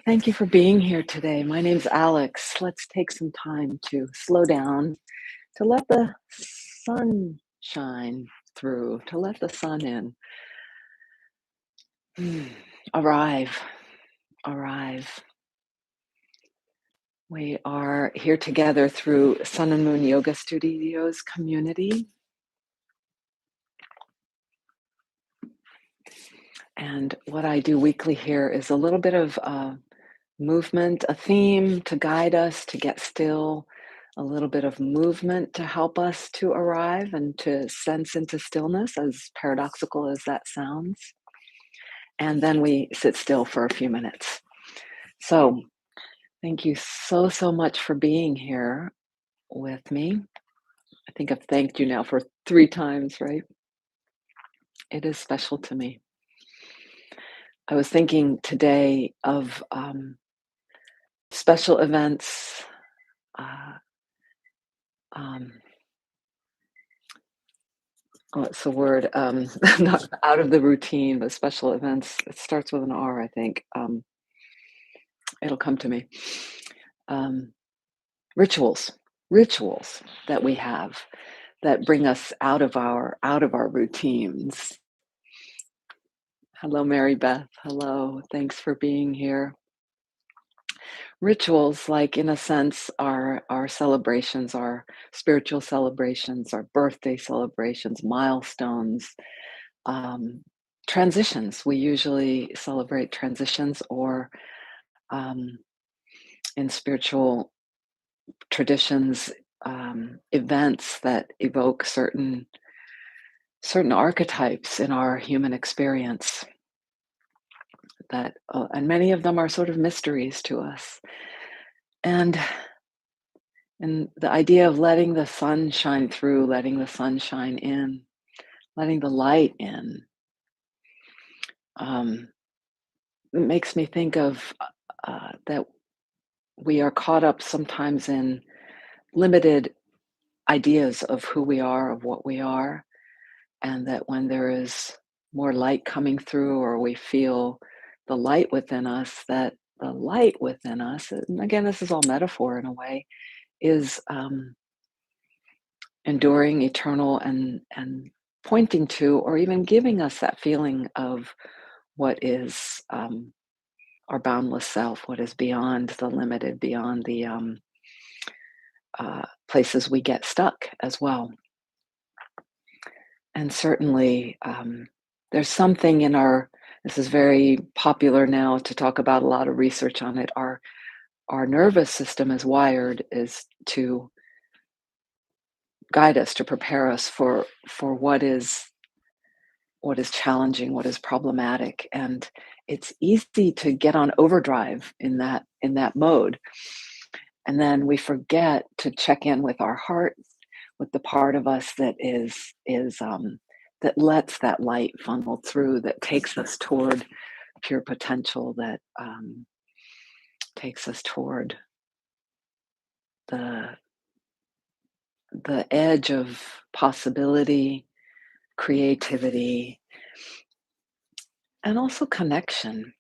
Thank you for being here today. My name's aLex. Let's take some time to slow down, to let the sun shine through, to let the sun in. Arrive, arrive. We are here together through Sun and Moon Yoga Studios community. And what I do weekly here is a little bit of movement, a theme to guide us to get still, a little bit of movement to help us to arrive and to sense into stillness, as paradoxical as that sounds. And then we sit still for a few minutes. So, thank you so much for being here with me. I think I've thanked you now for 3 times, right? It is special to me. I was thinking today of special events. Uh, um, What's the word? Not out of the routine, but special events. It starts with an R, I think. It'll come to me. Um, rituals, rituals that we have that bring us out of our routines. Hello, Mary Beth. Hello. Thanks for being here. Rituals, like in a sense, are our celebrations, our spiritual celebrations, our birthday celebrations, milestones, um, transitions. We usually celebrate transitions or um, in spiritual traditions, events that evoke certain archetypes in our human experience. That and many of them are sort of mysteries to us. And the idea of letting the sun shine through, letting the sun shine in, letting the light in, um, it makes me think of that we are caught up sometimes in limited ideas of who we are, of what we are, and that when there is more light coming through, or we feel the light within us, that the light within us, and again, this is all metaphor in a way, is enduring, eternal, and pointing to, or even giving us that feeling of what is our boundless self, what is beyond the limited, beyond the places we get stuck as well. And certainly, there's something in our, this is very popular now to talk about, a lot of research on it. Our nervous system is wired is to guide us, to prepare us for what is challenging, what is problematic. And it's easy to get on overdrive in that mode. And then we forget to check in with our heart, with the part of us that is that lets that light funnel through, that takes us toward pure potential, that takes us toward the the edge of possibility, creativity, and also connection.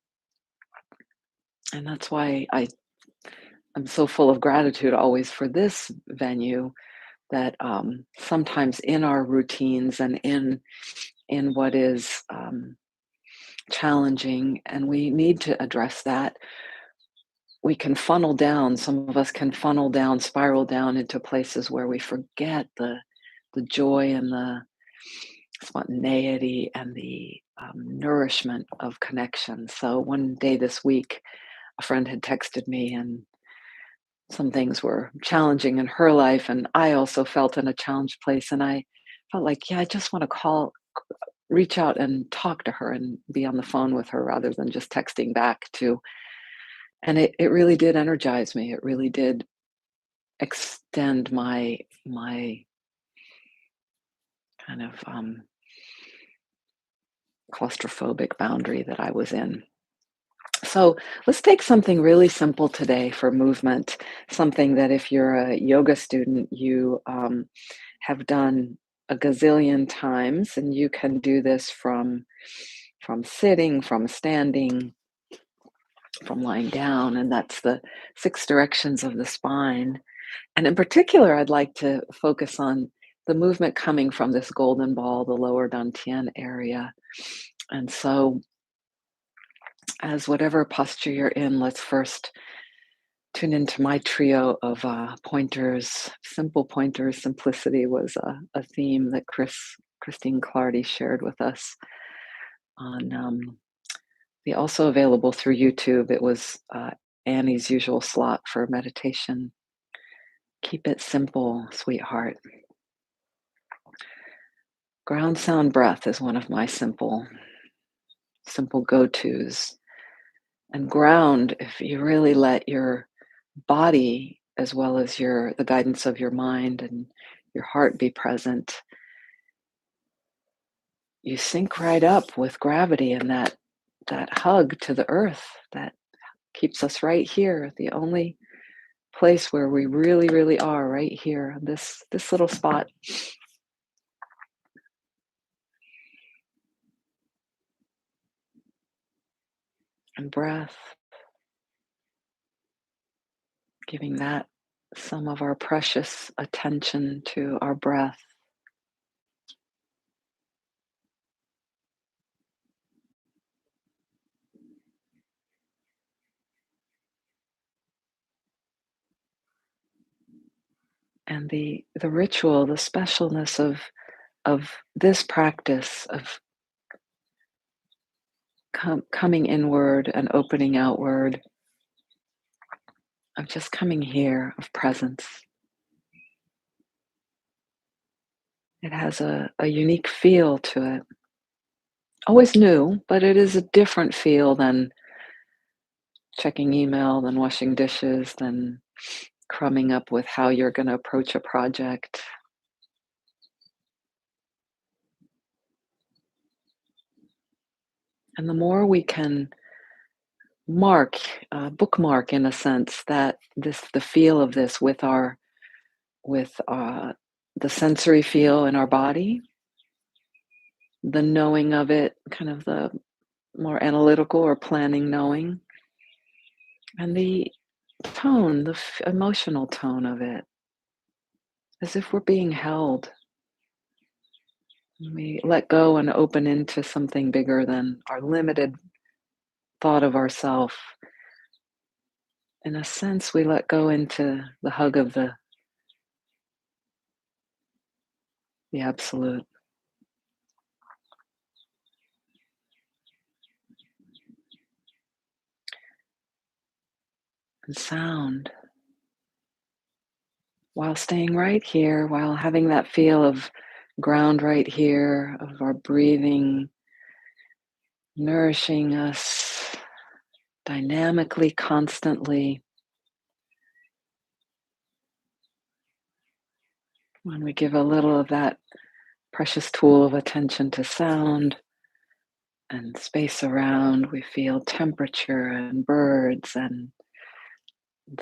And that's why I'm so full of gratitude always for this venue, that sometimes in our routines and in what is challenging, and we need to address that, we can funnel down, some of us can funnel down, spiral down into places where we forget the joy and the spontaneity and the nourishment of connection. So one day this week, a friend had texted me, and some things were challenging in her life, and I also felt in a challenged place, and I felt like, yeah, I just want to reach out and talk to her and be on the phone with her rather than just texting back to. And it really did energize me. It really did extend my kind of claustrophobic boundary that I was in. So let's take something really simple today for movement, something that if you're a yoga student, you have done a gazillion times, and you can do this from sitting, from standing, from lying down, and that's the 6 directions of the spine. And in particular, I'd like to focus on the movement coming from this golden ball, the lower dantian area. And so, as whatever posture you're in, let's first tune into my trio of pointers, simple pointers. Simplicity was a theme that Christine Clardy shared with us on the also available through YouTube. It was Annie's usual slot for meditation. Keep it simple, sweetheart. Ground sound breath is one of my simple go-tos. And ground, if you really let your body as well as the guidance of your mind and your heart be present, you sync right up with gravity and that hug to the earth that keeps us right here, the only place where we really, really are, right here, this little spot. And breath, giving that some of our precious attention to our breath. And the ritual, the specialness of this practice of coming inward and opening outward, of just coming here, of presence. It has a unique feel to it. Always new, but it is a different feel than checking email, than washing dishes, than crumbing up with how you're going to approach a project. And the more we can bookmark in a sense that the feel of this with the sensory feel in our body, the knowing of it, kind of the more analytical or planning knowing, and the tone, the emotional tone of it, as if we're being held. We let go and open into something bigger than our limited thought of ourself. In a sense, we let go into the hug of the absolute. And sound, while staying right here, while having that feel of ground right here, of our breathing nourishing us dynamically, constantly. When we give a little of that precious tool of attention to sound and space around, we feel temperature and birds and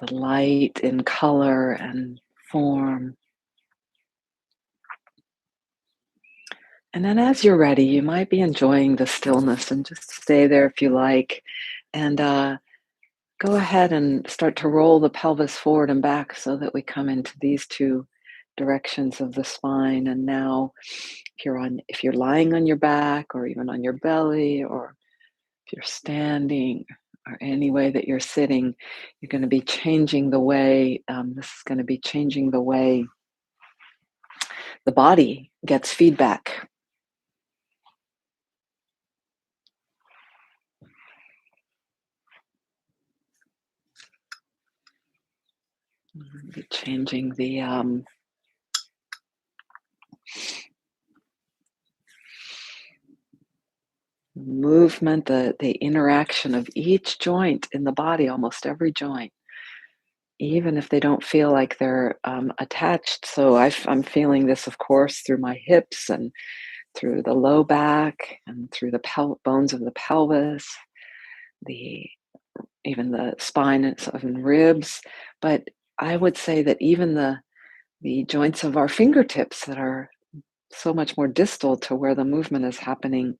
the light in color and form. And then as you're ready, you might be enjoying the stillness and just stay there if you like. And go ahead and start to roll the pelvis forward and back so that we come into these two directions of the spine. And now if you're lying on your back or even on your belly, or if you're standing or any way that you're sitting, you're going to be changing the way, this is going to be changing the way the body gets feedback. Be changing the movement, the interaction of each joint in the body, almost every joint, even if they don't feel like they're attached. So I'm feeling this, of course, through my hips and through the low back and through the bones of the pelvis, even the spine and ribs. But I would say that even the joints of our fingertips that are so much more distal to where the movement is happening,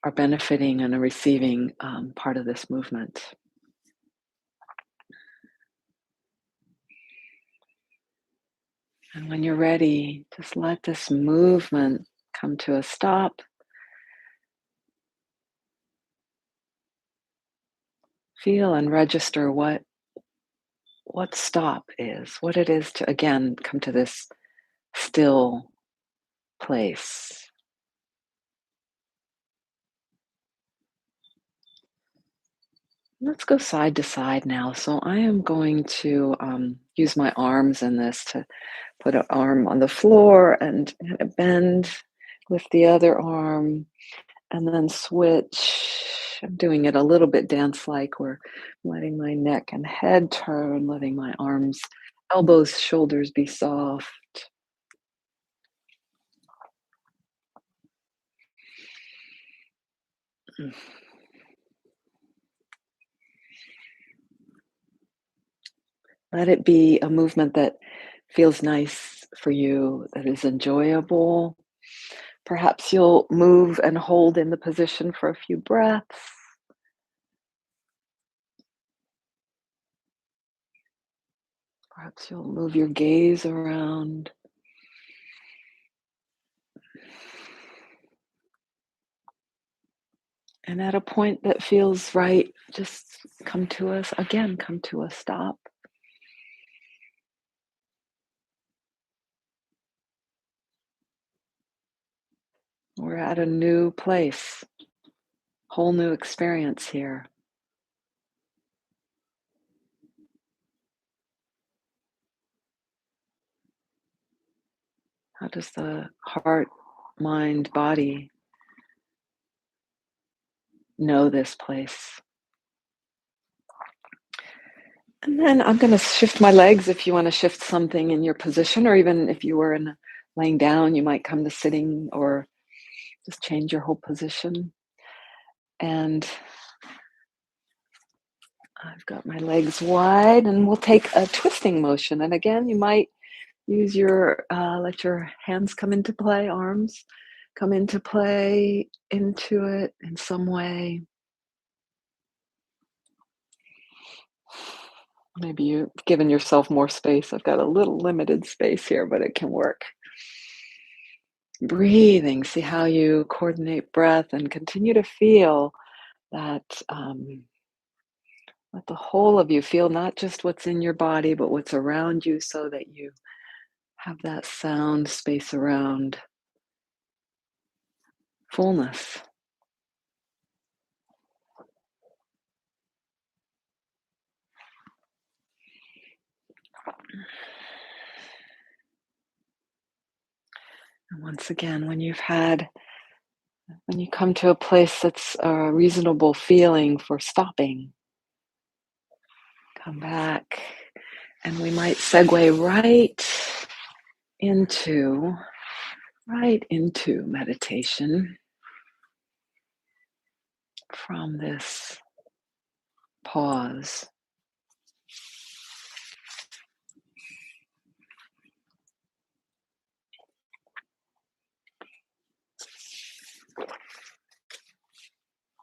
are benefiting and are receiving part of this movement. And when you're ready, just let this movement come to a stop. Feel and register what stop is, what it is to again come to this still place. Let's go side to side now. So I am going to use my arms in this to put an arm on the floor and kind of bend, lift the other arm, and then switch. I'm doing it a little bit dance-like, where I'm letting my neck and head turn, letting my arms, elbows, shoulders be soft. Let it be a movement that feels nice for you, that is enjoyable. Perhaps you'll move and hold in the position for a few breaths. Perhaps you'll move your gaze around. And at a point that feels right, just come to us again, come to a stop. We're at a new place, whole new experience here. How does the heart, mind, body know this place? And then I'm going to shift my legs if you want to shift something in your position, or even if you were in laying down, you might come to sitting or just change your whole position. And I've got my legs wide, and we'll take a twisting motion. And again, you might use let your hands come into play, arms come into play into it in some way. Maybe you've given yourself more space. I've got a little limited space here, but it can work. Breathing, see how you coordinate breath and continue to feel that, let the whole of you feel not just what's in your body, but what's around you, so that you have that sound space around fullness. And once again, when you come to a place that's a reasonable feeling for stopping, come back, and we might segue into right into meditation from this pause.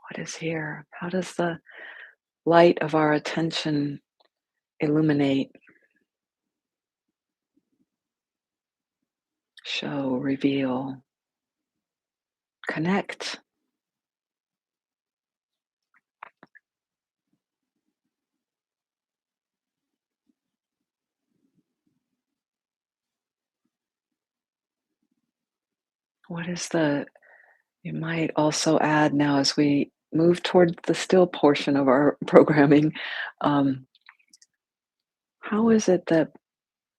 What is here? How does the light of our attention illuminate, show, reveal, connect? What is you might also add now as we move toward the still portion of our programming, how is it that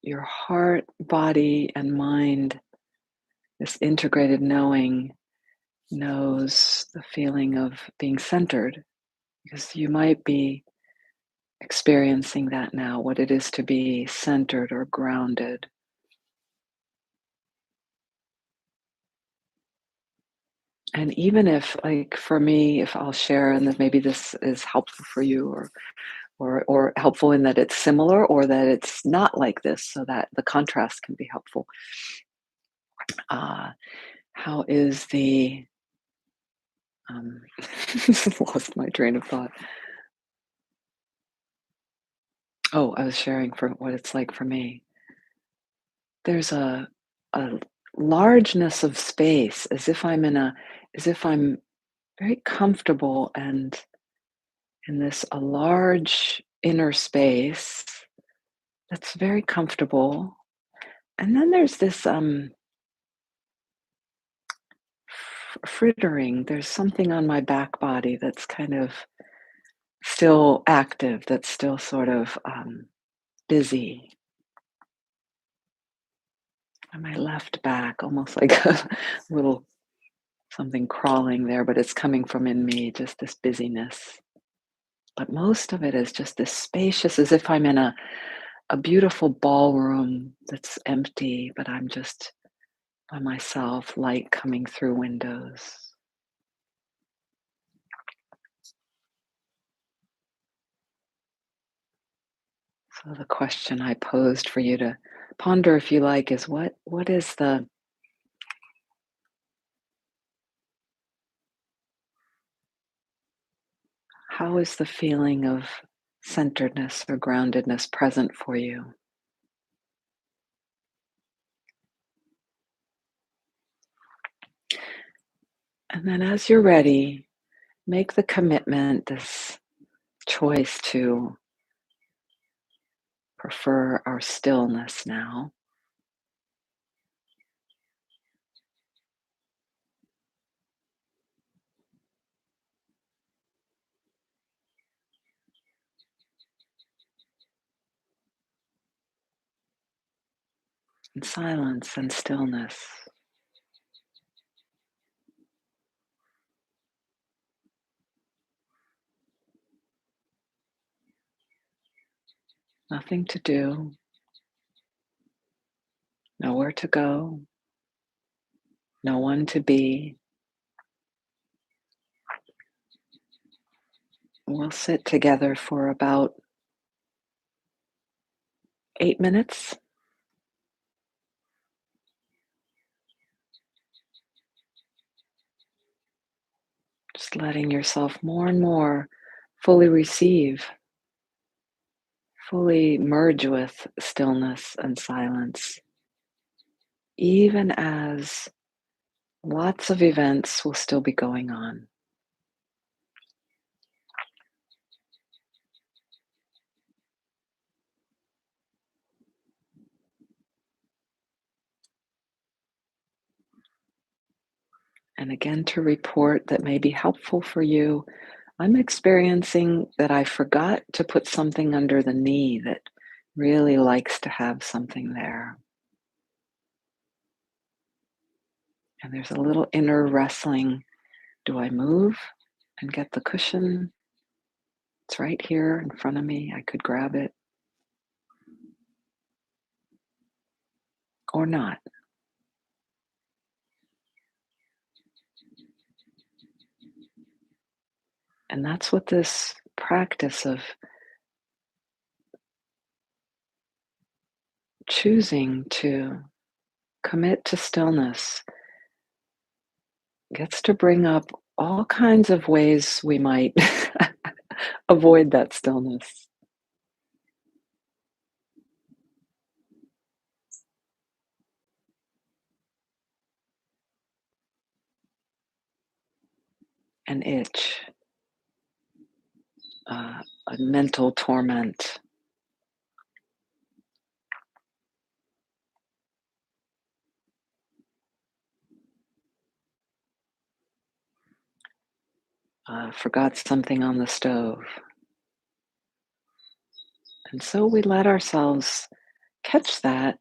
your heart, body, and mind, this integrated knowing, knows the feeling of being centered? Because you might be experiencing that now, what it is to be centered or grounded. And even if, like for me, if I'll share, and that maybe this is helpful for you, or helpful in that it's similar, or that it's not like this, so that the contrast can be helpful. Uh, how is the Um, lost my train of thought. Oh, I was sharing for what it's like for me. There's a largeness of space, as if I'm very comfortable and in this a large inner space that's very comfortable. And then there's this frittering. There's something on my back body that's kind of still active, that's still sort of busy. And my left back, almost like a little something crawling there, but it's coming from in me, just this busyness. But most of it is just this spacious, as if I'm in a beautiful ballroom that's empty, but I'm just by myself, light coming through windows. So the question I posed for you to ponder, if you like, is what is the how is the feeling of centeredness or groundedness present for you? And then as you're ready, make the commitment, this choice to prefer our stillness now. In silence and stillness. Nothing to do, nowhere to go, no one to be. We'll sit together for about 8 minutes, just letting yourself more and more fully receive, fully merge with stillness and silence, even as lots of events will still be going on. And again, to report that may be helpful for you, I'm experiencing that I forgot to put something under the knee that really likes to have something there. And there's a little inner wrestling. Do I move and get the cushion? It's right here in front of me. I could grab it or not. And that's what this practice of choosing to commit to stillness gets to bring up all kinds of ways we might avoid that stillness. An itch, a mental torment, forgot something on the stove. And so we let ourselves catch that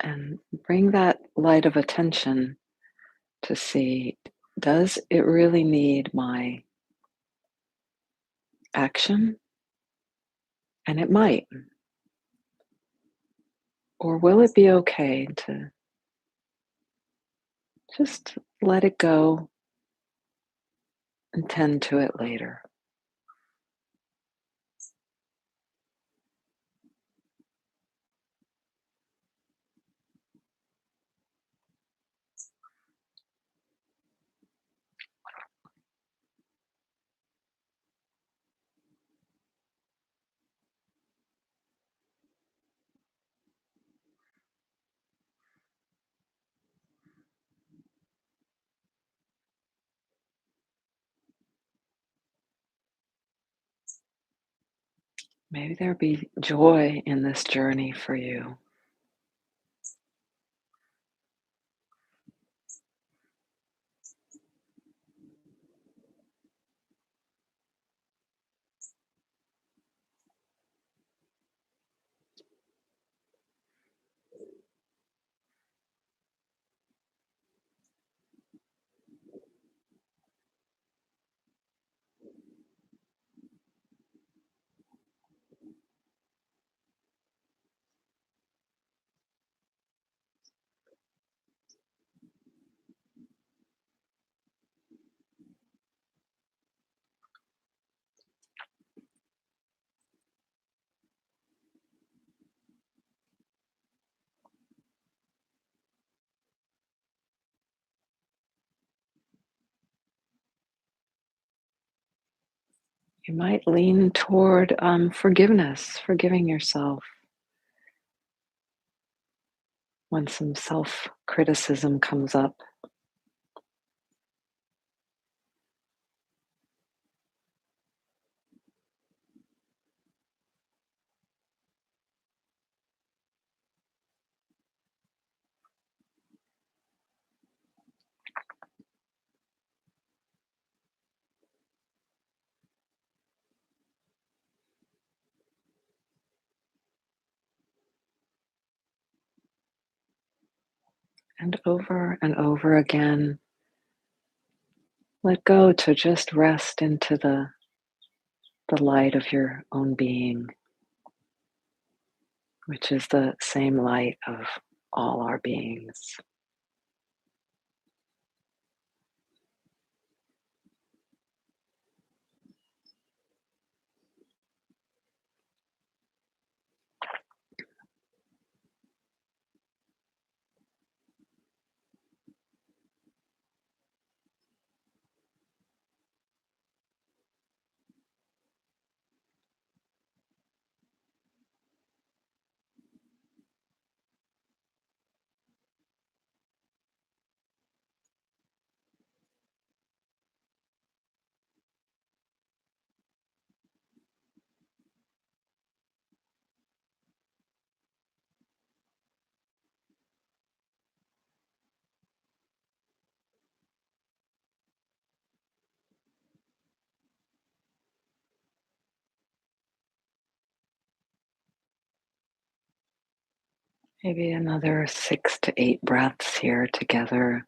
and bring that light of attention to see, does it really need my action? And it might. Or will it be okay to just let it go and tend to it later? Maybe there be joy in this journey for you. You might lean toward forgiveness, forgiving yourself when some self criticism comes up. And over again, let go to just rest into the light of your own being, which is the same light of all our beings. Maybe another 6 to 8 breaths here together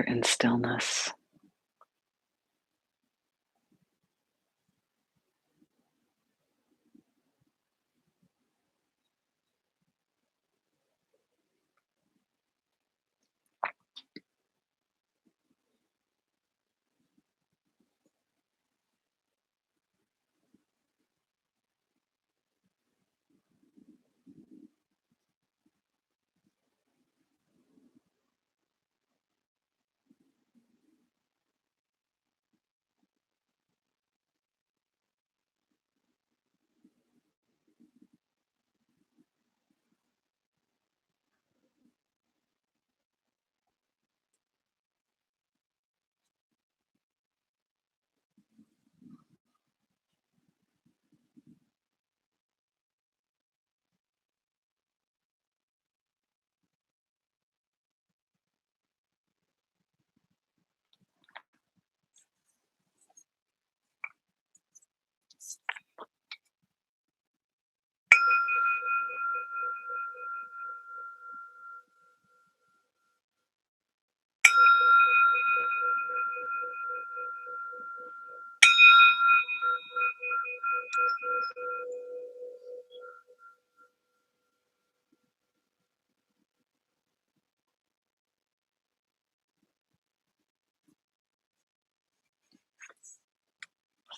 in stillness.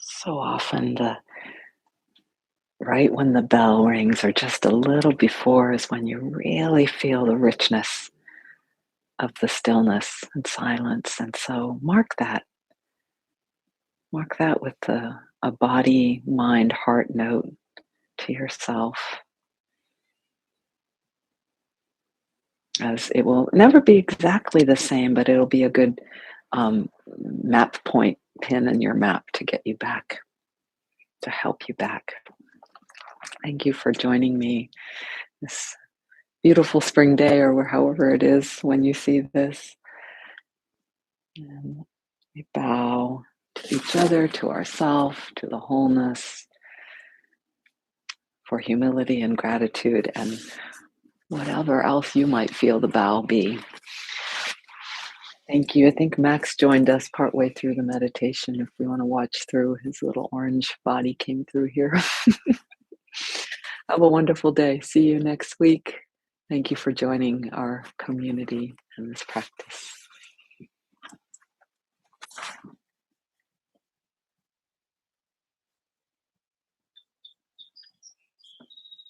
So often, right when the bell rings, or just a little before, is when you really feel the richness of the stillness and silence. And so mark that with a body, mind, heart note to yourself, as it will never be exactly the same, but it'll be a good map point pin in your map to get you back, to help you back. Thank you for joining me this beautiful spring day, or however it is when you see this. And we bow to each other, to ourselves, to the wholeness, for humility and gratitude, and whatever else you might feel the bow be. Thank you. I think Max joined us partway through the meditation. If we want to watch through, his little orange body came through here. Have a wonderful day. See you next week. Thank you for joining our community and this practice.